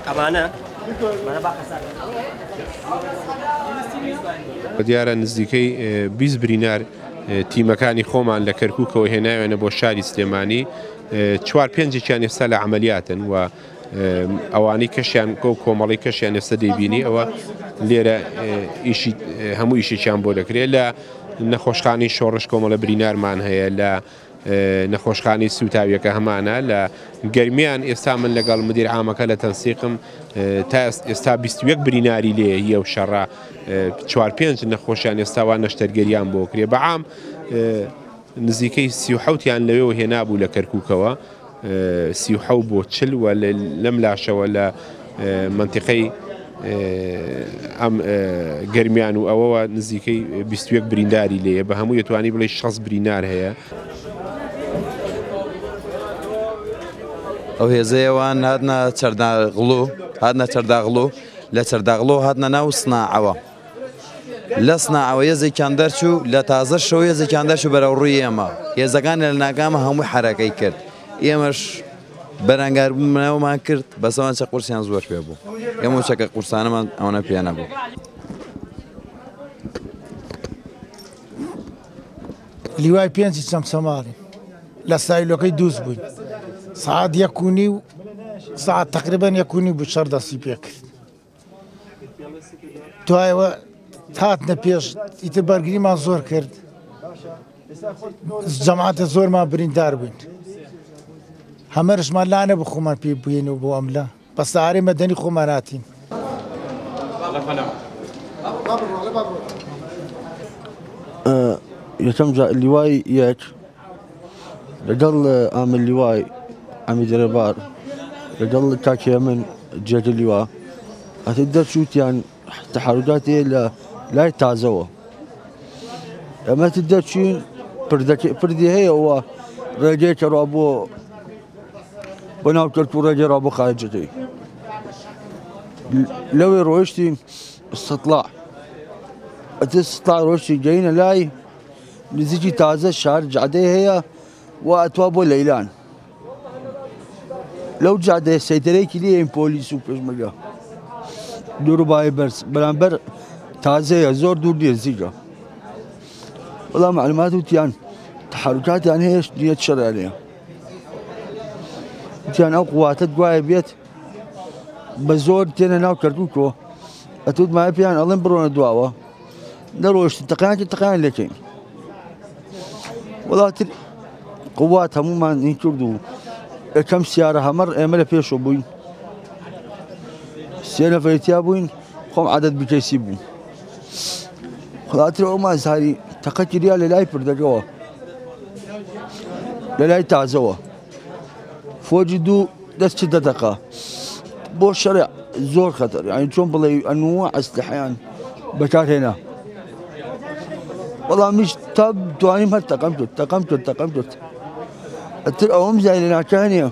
ئەمانە دیارە نزیکەی 20 برینار تیمەکانی خۆمان لە کەرکووکەوە هێناوێنە بۆ شاری سلێمانی 4-5 ئێستا لە عملیاتن و ئەوانەی کەشیان کۆمەڵی کەشیان ئێستا دەیبینی ئەوە لێرە هەموو ئیشێکیان بۆ دەکرێت لە نەخۆشخانەی شۆڕش کۆمەڵە برینارمان هەیە لە نەخۆشخانەی سوتاویەکە هەمانە لە گەرمیان ئێستا من لەگەڵ مدیر عامەکە لە تەنسیقم تا ئێستا 21 بریناری لێ یە و شەڕە 4-5 نەخۆشیان ئێستاوان نەشتەرگەریان بۆ کرێ بەعام نزیکەی 37یان لەوێەوە هێنابوو لە کەرکووکەوە 37 بۆ 40 و لەم لاشەوە لە منتیقەی ئەم گەرمیان و ئەوەوە نزیکەی 21 برینداری لێیە بە هەموو دەتوانی بڵێ 60 برینار هەیە. ئەو هێزەیەوان هاتنە چەرداغڵوو لە چەرداغڵۆ هاتنە ناو سناعەوە لە سناعەوە هێزێکیان دەرچوو لە تازە شەو هێزێکیان دەرچوو بەرەو ڕووی ئێمە هێزەکان لە ناگامە هەمووی حرەکەی کرد ئێمەش بەرەنگاربوونەوەمان کرد بەسەوان چە قورسیان زۆر پێ بوو ئێمە چەکە قورسانەمان ئەوەنە پێ نەبوو. لیوای 5 چەمچەماڵی لە سایلۆکەی دووس بووین سعات 1:30 و سعات تقریبا 1:30 بوو شەڕ دەستی پێ کرد دوایەوە هاتنە پێش ئیتر بەرگریمان زۆر کرد جەماعەتە زۆرمان بریندار بووین هەمەرشمان لا نەبوو خۆمان پێ بووینەوە بۆ ئەملا بە سەعارەی مەدەنی خۆمان هاتین. یەکەم لیوای یەک لەگەڵ ئامل لیوای ئەمی دەرەبار لەگەڵ کاکێ من جێگە لیوا ئەتە دەرچووتیان تەحەرکاتی لە لای تازەوە ئەمەتی دەرچوین پردی هەیەەوە ڕێگەی کەڕا بۆ ناو کەرکوو ڕێگەی بۆ خارجەکەی لەوێ ڕۆیشتین استطلاع ئەتە استطلاع ڕۆیشتی گەینە لای نزیکی تازە شار جادەی هەیە و ئەتوا بۆ لەیلان لەو جادەیە سەیتەرێکی لێ ئین پۆلیس و پێشمەرگە دووروبای بەرز بەرامبەر تازەیە زۆر دوور نێزیکە بەڵام معلومات وتیان تەحەرکاتیان هەیە نیەت شەڕیانەیە وتیان ئەو قوواتە دوایە بێت بە زۆر تێنە ناو کەرکووکەوە ئەتوت مایە پێیان ئەڵێن بڕۆنە دواوە نەڕۆیشتن تەقیان لەکەین وڵاتر قووات هەمومان این کرد و یەکەم سیارە هەمەر ئێمە لە پێشەوە بووین 3 نەفەرێتیا بووین خۆم عادەت بکەیسی بوو وڵاتر ئەومان زاری تەقە کریا لە لای پردەکەوە لە لای تازەوە فۆجی دوو دەست چ دەدەقا بۆ شەڕع زۆر خەتەر یعنی چۆن بڵێ ئەنووە ئەسلحەیان بەکارهێنا بەڵامیش تا توانیم هەر تەقەم کرد ئەتر ئەوەم زای لە ناکانیە